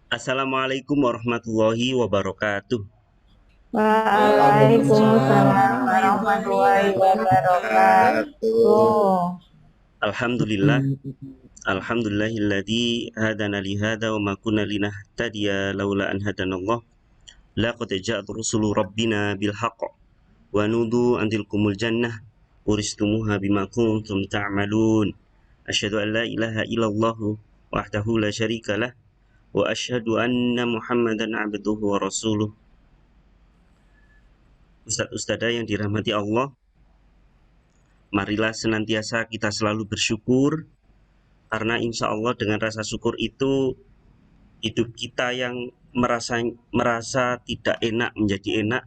Assalamualaikum warahmatullahi wabarakatuh. Waalaikumsalam Waalaikumsalam warahmatullahi warahmatullahi wabarakatuh. wabarakatuh. Alhamdulillah, alhamdulillahilladzi hadana li hada wa ma kunna linahtadiya laula an hadanallah. Laqad ja'at rusulu rabbina bil haqq wa nudu an tilkumul jannah uristumuha bima kuntum ta'malun. Asyhadu an la ilaha illallah wahdahu la syarika lah wa asyhadu anna Muhammadan abduhu wa rasuluh. Ustaz-ustazah yang dirahmati Allah, marilah senantiasa kita selalu bersyukur karena insya Allah dengan rasa syukur itu hidup kita yang merasa tidak enak menjadi enak,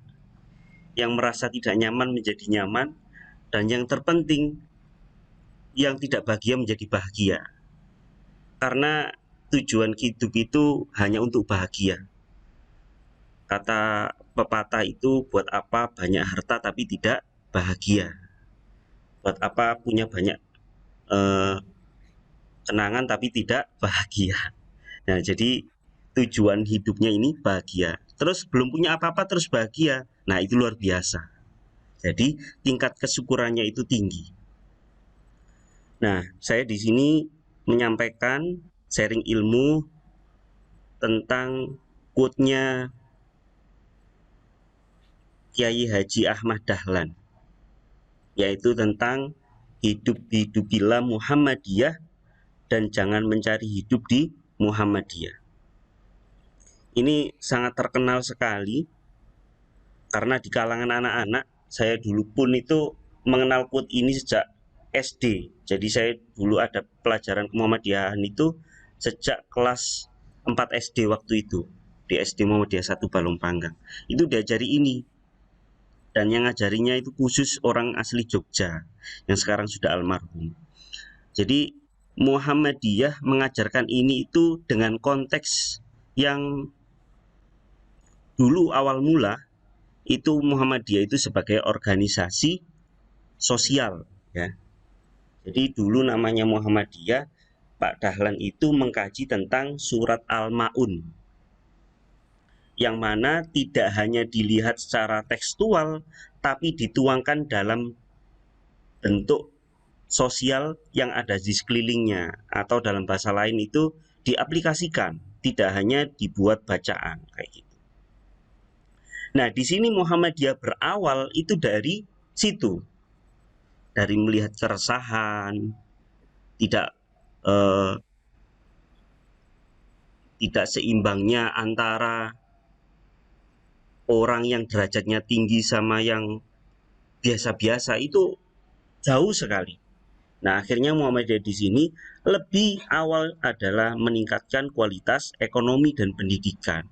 yang merasa tidak nyaman menjadi nyaman, dan yang terpenting yang tidak bahagia menjadi bahagia. Karena tujuan hidup itu hanya untuk bahagia. Kata pepatah itu, buat apa banyak harta tapi tidak bahagia? Buat apa punya banyak eh, kenangan tapi tidak bahagia? Nah, jadi tujuan hidupnya ini bahagia. Terus belum punya apa-apa terus bahagia. Nah, itu luar biasa. Jadi tingkat kesyukurannya itu tinggi. Nah, saya di sini menyampaikan sharing ilmu tentang quote-nya Kiai Haji Ahmad Dahlan, yaitu tentang hidupilah Muhammadiyah dan jangan mencari hidup di Muhammadiyah. Ini sangat terkenal sekali karena di kalangan anak-anak, saya dulu pun itu mengenal quote ini sejak SD. Jadi saya dulu ada pelajaran Muhammadiyahan itu sejak kelas 4 SD waktu itu. Di SD Muhammadiyah 1 Balong Panggang. Itu diajari ini. Dan yang ngajarinya itu khusus orang asli Jogja yang sekarang sudah almarhum. Jadi Muhammadiyah mengajarkan ini itu dengan konteks yang dulu awal mula itu Muhammadiyah itu sebagai organisasi sosial, ya. Jadi dulu namanya Muhammadiyah, Pak Dahlan itu mengkaji tentang surat Al-Maun, yang mana tidak hanya dilihat secara tekstual tapi dituangkan dalam bentuk sosial yang ada di sekelilingnya, atau dalam bahasa lain itu diaplikasikan, tidak hanya dibuat bacaan kayak gitu. Nah, di sini Muhammadiyah berawal itu dari situ, dari melihat keresahan, tidak eh, tidak seimbangnya antara orang yang derajatnya tinggi sama yang biasa-biasa itu jauh sekali. Nah, akhirnya Muhammadiyah di sini lebih awal adalah meningkatkan kualitas ekonomi dan pendidikan.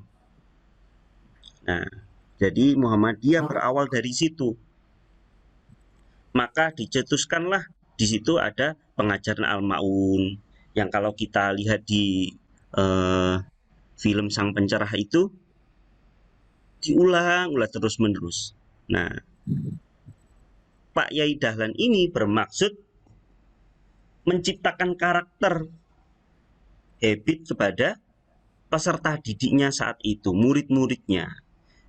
Nah, jadi Muhammadiyah berawal dari situ. Maka dicetuskanlah di situ ada pengajaran Al-Maun yang kalau kita lihat di eh, film Sang Pencerah itu diulang-ulang terus-menerus. Nah, Pak Yai Dahlan ini bermaksud menciptakan karakter habit kepada peserta didiknya saat itu, murid-muridnya.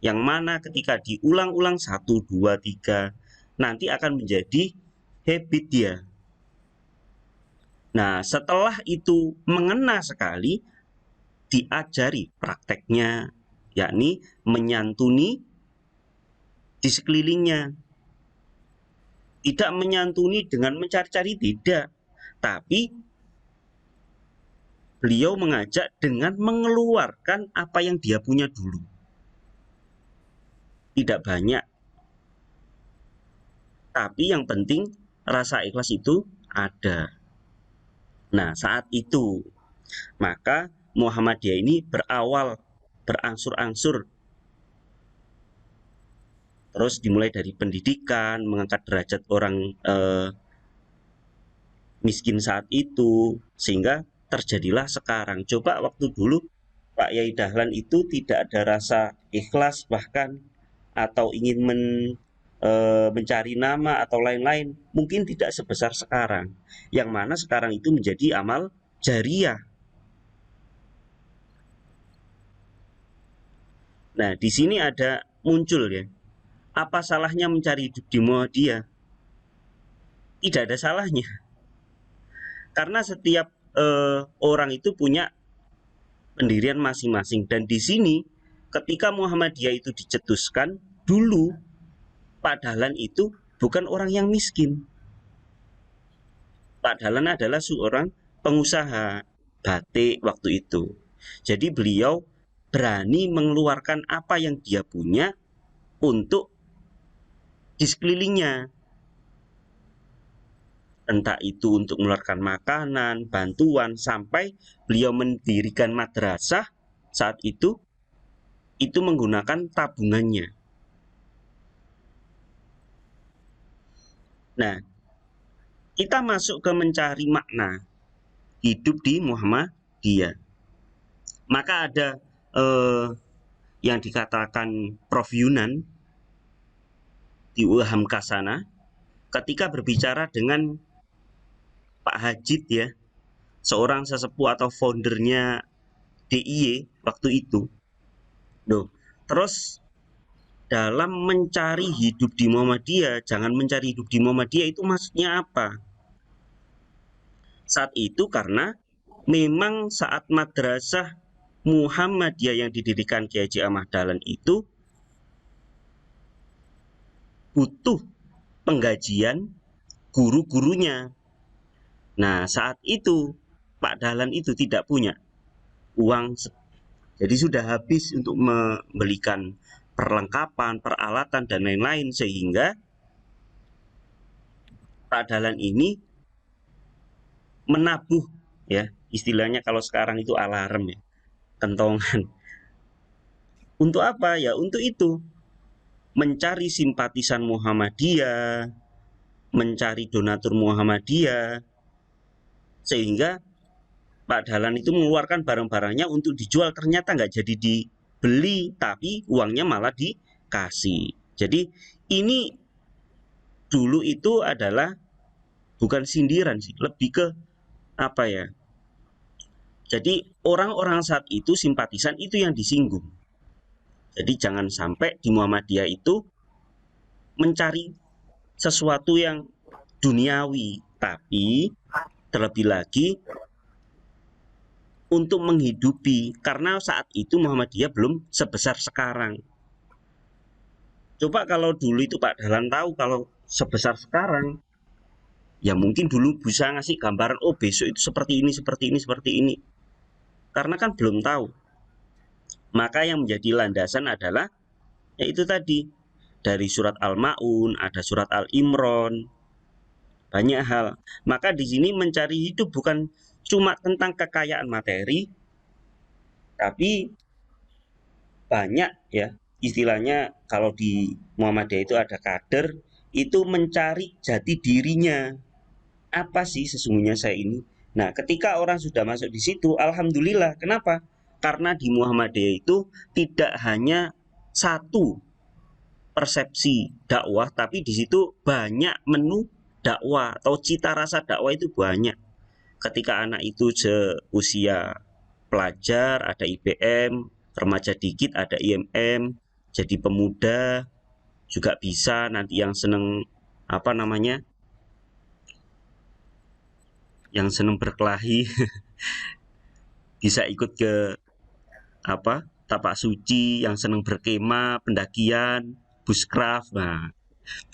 Yang mana ketika diulang-ulang 1, 2, 3, nanti akan menjadi habit dia. Nah, setelah itu mengena sekali, diajari prakteknya, yakni menyantuni di sekelilingnya. Tidak menyantuni dengan mencari-cari, tidak. Tapi beliau mengajak dengan mengeluarkan apa yang dia punya dulu. Tidak banyak, tapi yang penting rasa ikhlas itu ada. Nah, saat itu maka Muhammadiyah ini berawal berangsur-angsur, terus dimulai dari pendidikan, mengangkat derajat orang miskin saat itu, sehingga terjadilah sekarang. Coba waktu dulu Pak Yai Dahlan itu tidak ada rasa ikhlas bahkan, atau ingin mencari nama atau lain-lain, mungkin tidak sebesar sekarang. Yang mana sekarang itu menjadi amal jariah. Nah, di sini ada muncul ya. Apa salahnya mencari hidup di Muhammadiyah? Tidak ada salahnya. Karena setiap orang itu punya pendirian masing-masing, dan di sini ketika Muhammadiyah itu dicetuskan dulu, Pak Dahlan itu bukan orang yang miskin. Pak Dahlan adalah seorang pengusaha batik waktu itu. Jadi beliau berani mengeluarkan apa yang dia punya untuk di sekelilingnya. Entah itu untuk mengeluarkan makanan, bantuan, sampai beliau mendirikan madrasah saat itu menggunakan tabungannya. Nah, kita masuk ke mencari makna hidup di Muhammadiyah. Maka ada yang dikatakan Prof. Yunan di Ulham Kasana ketika berbicara dengan Pak Hajid ya, seorang sesepuh atau foundernya DIY waktu itu. Loh, terus dalam mencari hidup di Muhammadiyah, jangan mencari hidup di Muhammadiyah itu maksudnya apa? Saat itu karena memang saat madrasah Muhammadiyah yang didirikan Kiai Haji Ahmad Dahlan itu butuh penggajian guru-gurunya. Nah, saat itu Pak Dahlan itu tidak punya uang, jadi sudah habis untuk membelikan perlengkapan, peralatan, dan lain-lain, sehingga Pak Dahlan ini menabuh ya, istilahnya kalau sekarang itu alarm ya, kentongan. Untuk apa ya? Untuk itu, mencari simpatisan Muhammadiyah, mencari donatur Muhammadiyah, sehingga Pak Dahlan itu mengeluarkan barang-barangnya untuk dijual, ternyata nggak jadi dibeli, tapi uangnya malah dikasih. Jadi ini dulu itu adalah bukan sindiran sih, lebih ke apa ya? Jadi orang-orang saat itu simpatisan itu yang disinggung. Jadi jangan sampai di Muhammadiyah itu mencari sesuatu yang duniawi, tapi terlebih lagi untuk menghidupi, karena saat itu Muhammadiyah belum sebesar sekarang. Coba kalau dulu itu Pak Dahlan tahu kalau sebesar sekarang, ya mungkin dulu bisa ngasih gambaran, oh besok itu seperti ini, seperti ini, seperti ini. Karena kan belum tahu. Maka yang menjadi landasan adalah yaitu tadi, dari surat Al-Maun, ada surat Al-Imran, banyak hal. Maka di sini mencari hidup bukan cuma tentang kekayaan materi, tapi banyak ya, istilahnya kalau di Muhammadiyah itu ada kader, itu mencari jati dirinya. Apa sih sesungguhnya saya ini? Nah, ketika orang sudah masuk di situ, alhamdulillah. Kenapa? Karena di Muhammadiyah itu tidak hanya satu persepsi dakwah, tapi di situ banyak menu dakwah atau cita rasa dakwah itu banyak. Ketika anak itu seusia pelajar, ada IBM, remaja dikit ada IMM, jadi pemuda juga bisa, nanti yang seneng apa namanya, yang seneng berkelahi bisa ikut ke apa, tapak suci, yang seneng berkemah, pendakian, bushcraft, nah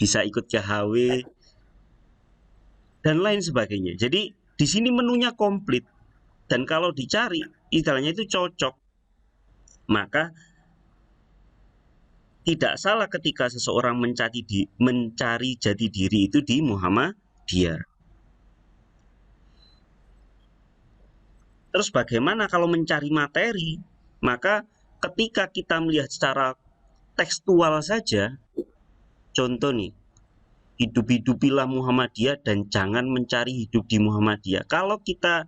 bisa ikut ke HW dan lain sebagainya. Jadi di sini menunya komplit, dan kalau dicari istilahnya itu cocok. Maka tidak salah ketika seseorang mencari jati diri itu di Muhammadiyah. Terus bagaimana kalau mencari materi? Maka ketika kita melihat secara tekstual saja, contoh nih, hidup-hidupilah Muhammadiyah dan jangan mencari hidup di Muhammadiyah. Kalau kita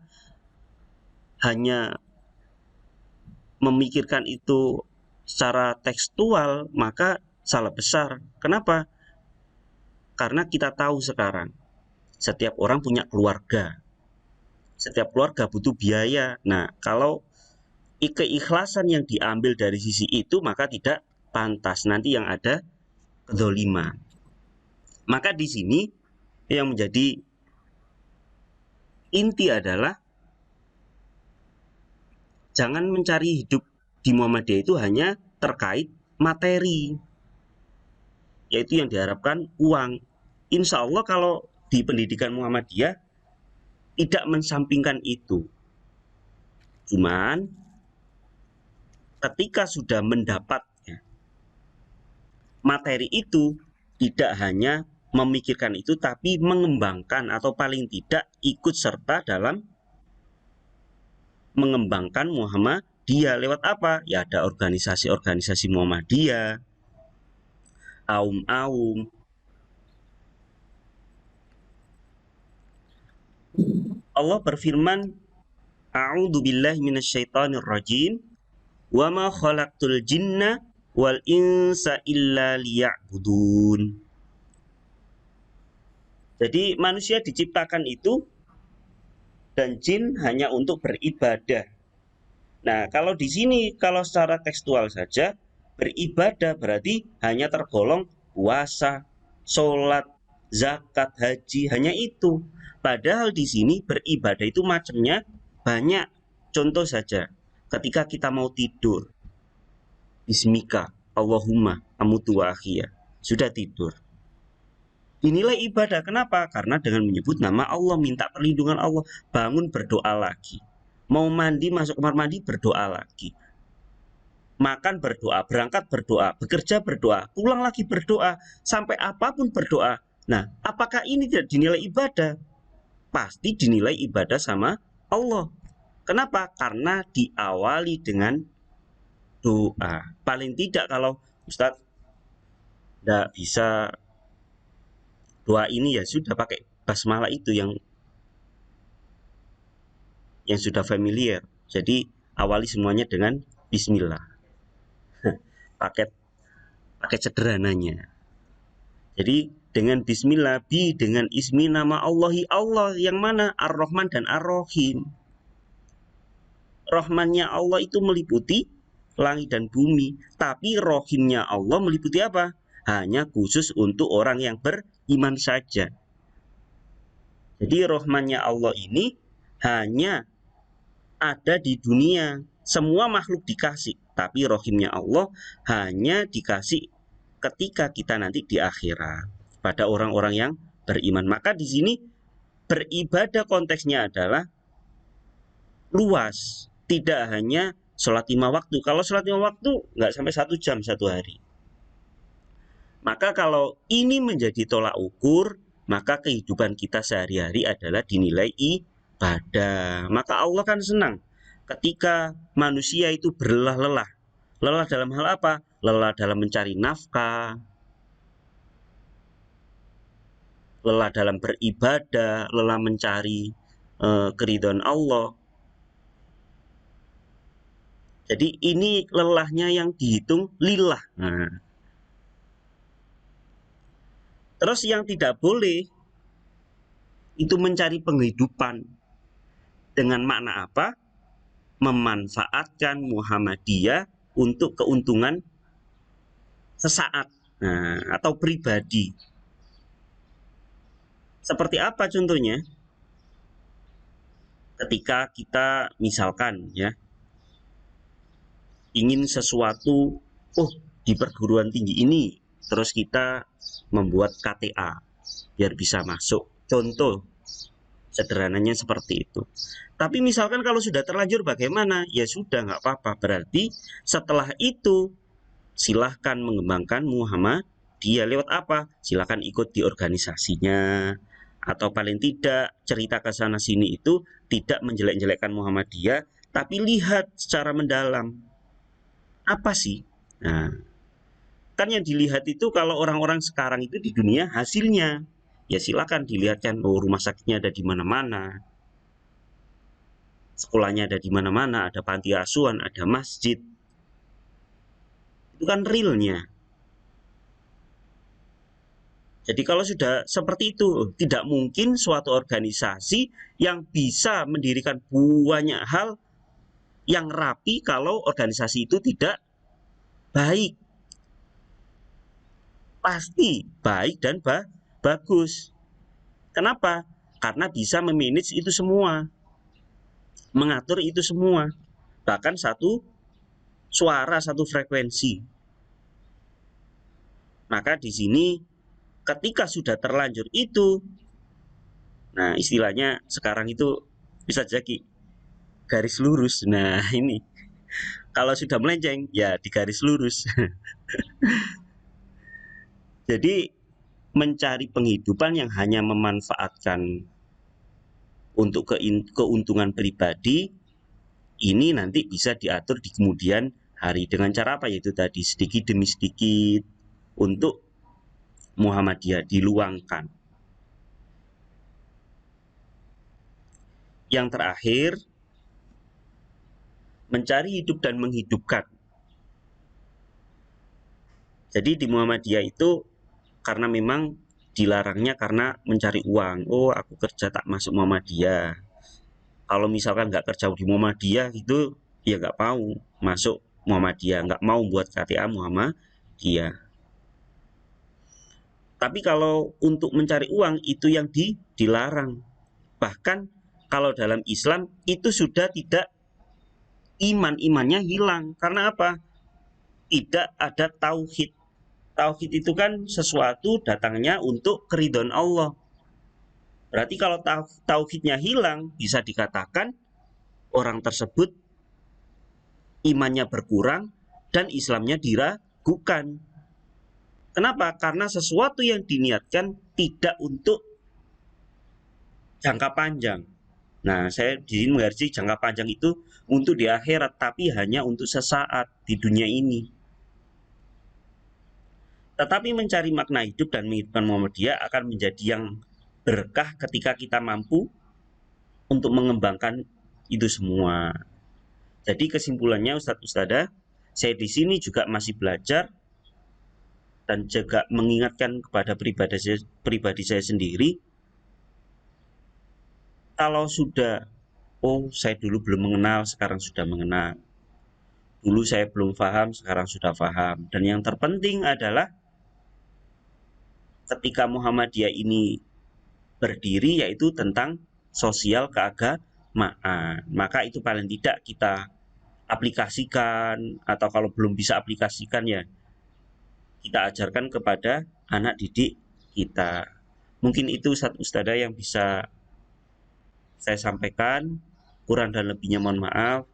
hanya memikirkan itu secara tekstual, maka salah besar. Kenapa? Karena kita tahu sekarang setiap orang punya keluarga, setiap keluarga butuh biaya. Nah, kalau keikhlasan yang diambil dari sisi itu, maka tidak pantas nanti yang ada kedzaliman. Maka di sini yang menjadi inti adalah jangan mencari hidup di Muhammadiyah itu hanya terkait materi, yaitu yang diharapkan uang. Insya Allah kalau di pendidikan Muhammadiyah tidak mensampingkan itu. Cuman ketika sudah mendapat materi itu, tidak hanya memikirkan itu, tapi mengembangkan atau paling tidak ikut serta dalam mengembangkan Muhammadiyah. Lewat apa? Ya ada organisasi-organisasi Muhammadiyah, aum-aum. Allah berfirman, A'udzu billahi minasyaitonir rajim. Wa ma khalaqtul jinna wal insa illa liya'budun. Jadi manusia diciptakan itu dan jin hanya untuk beribadah. Nah, kalau di sini kalau secara tekstual saja beribadah berarti hanya tergolong puasa, sholat, zakat, haji, hanya itu. Padahal di sini beribadah itu macamnya banyak. Contoh saja, ketika kita mau tidur, Bismika, Allahumma, amutu wa ahya, sudah tidur. Dinilai ibadah. Kenapa? Karena dengan menyebut nama Allah, minta perlindungan Allah, bangun berdoa lagi. Mau mandi, masuk kamar mandi, berdoa lagi. Makan berdoa, berangkat berdoa, bekerja berdoa, pulang lagi berdoa, sampai apapun berdoa. Nah, apakah ini tidak dinilai ibadah? Pasti dinilai ibadah sama Allah. Kenapa? Karena diawali dengan doa. Paling tidak kalau Ustadz tidak bisa doa ini, ya sudah pakai basmalah itu yang sudah familiar. Jadi awali semuanya dengan Bismillah. paket sederhananya. Jadi dengan Bismillah, dengan ismi nama Allahi, Allah yang mana? Ar-Rahman dan Ar-Rahim. Rahmannya Allah itu meliputi langit dan bumi, tapi Rahimnya Allah meliputi apa? Hanya khusus untuk orang yang beriman saja. Jadi rahmannya Allah ini hanya ada di dunia, semua makhluk dikasih, tapi rahimnya Allah hanya dikasih ketika kita nanti di akhirat pada orang-orang yang beriman. Maka di sini beribadah konteksnya adalah luas, tidak hanya sholat 5 waktu. Kalau sholat 5 waktu nggak sampai 1 jam satu hari. Maka kalau ini menjadi tolak ukur, maka kehidupan kita sehari-hari adalah dinilai ibadah. Maka Allah kan senang ketika manusia itu berlelah-lelah. Lelah dalam hal apa? Lelah dalam mencari nafkah, lelah dalam beribadah, lelah mencari keridhaan Allah. Jadi ini lelahnya yang dihitung lillah. Nah, terus yang tidak boleh itu mencari penghidupan dengan makna apa? Memanfaatkan Muhammadiyah untuk keuntungan sesaat, atau pribadi. Seperti apa contohnya? Ketika kita misalkan ya ingin sesuatu, di perguruan tinggi ini, terus kita membuat KTA biar bisa masuk. Contoh sederhananya seperti itu. Tapi misalkan kalau sudah terlanjur bagaimana? Ya sudah, nggak apa-apa. Berarti setelah itu silahkan mengembangkan Muhammadiyah. Lewat apa? Silahkan ikut di organisasinya, atau paling tidak cerita ke sana sini itu tidak menjelek-jelekkan Muhammadiyah, tapi lihat secara mendalam. Apa sih? Nah, kan yang dilihat itu kalau orang-orang sekarang itu di dunia hasilnya. Ya silakan dilihatkan, rumah sakitnya ada di mana-mana, sekolahnya ada di mana-mana, ada panti asuhan, ada masjid. Itu kan realnya. Jadi kalau sudah seperti itu, tidak mungkin suatu organisasi yang bisa mendirikan banyak hal yang rapi kalau organisasi itu tidak baik. Pasti baik dan bagus. Kenapa? Karena bisa memanage itu semua, mengatur itu semua, bahkan satu suara, satu frekuensi. Maka di sini ketika sudah terlanjur itu, nah istilahnya sekarang itu bisa jadi garis lurus. Nah ini kalau sudah melenceng ya di garis lurus. Jadi mencari penghidupan yang hanya memanfaatkan untuk keuntungan pribadi ini nanti bisa diatur di kemudian hari dengan cara apa, yaitu tadi sedikit demi sedikit untuk Muhammadiyah diluangkan. Yang terakhir, mencari hidup dan menghidupkan. Jadi di Muhammadiyah itu karena memang dilarangnya karena mencari uang. Oh, aku kerja tak masuk Muhammadiyah. Kalau misalkan nggak kerja di Muhammadiyah itu ya nggak mau masuk Muhammadiyah, nggak mau buat KTA Muhammadiyah. Tapi kalau untuk mencari uang itu yang dilarang. Bahkan kalau dalam Islam itu sudah tidak, imannya hilang. Karena apa? Tidak ada tauhid. Tauhid itu kan sesuatu datangnya untuk keridhaan Allah. Berarti kalau tauhidnya hilang, bisa dikatakan orang tersebut imannya berkurang dan Islamnya diragukan. Kenapa? Karena sesuatu yang diniatkan tidak untuk jangka panjang. Nah, saya di sini menggarisbawahi jangka panjang itu untuk di akhirat, tapi hanya untuk sesaat di dunia ini. Tetapi mencari makna hidup dan menghidupkan Muhammadiyah akan menjadi yang berkah ketika kita mampu untuk mengembangkan itu semua. Jadi kesimpulannya Ustadz Ustadzah, saya di sini juga masih belajar dan juga mengingatkan kepada pribadi saya sendiri, kalau sudah, oh saya dulu belum mengenal, sekarang sudah mengenal. Dulu saya belum paham, sekarang sudah paham. Dan yang terpenting adalah ketika Muhammadiyah ini berdiri, yaitu tentang sosial keagamaan. Maka itu paling tidak kita aplikasikan, atau kalau belum bisa aplikasikan ya kita ajarkan kepada anak didik kita. Mungkin itu Ustadz Ustadzah yang bisa saya sampaikan. Kurang dan lebihnya mohon maaf.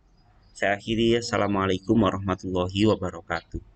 Saya akhiri. Assalamualaikum warahmatullahi wabarakatuh.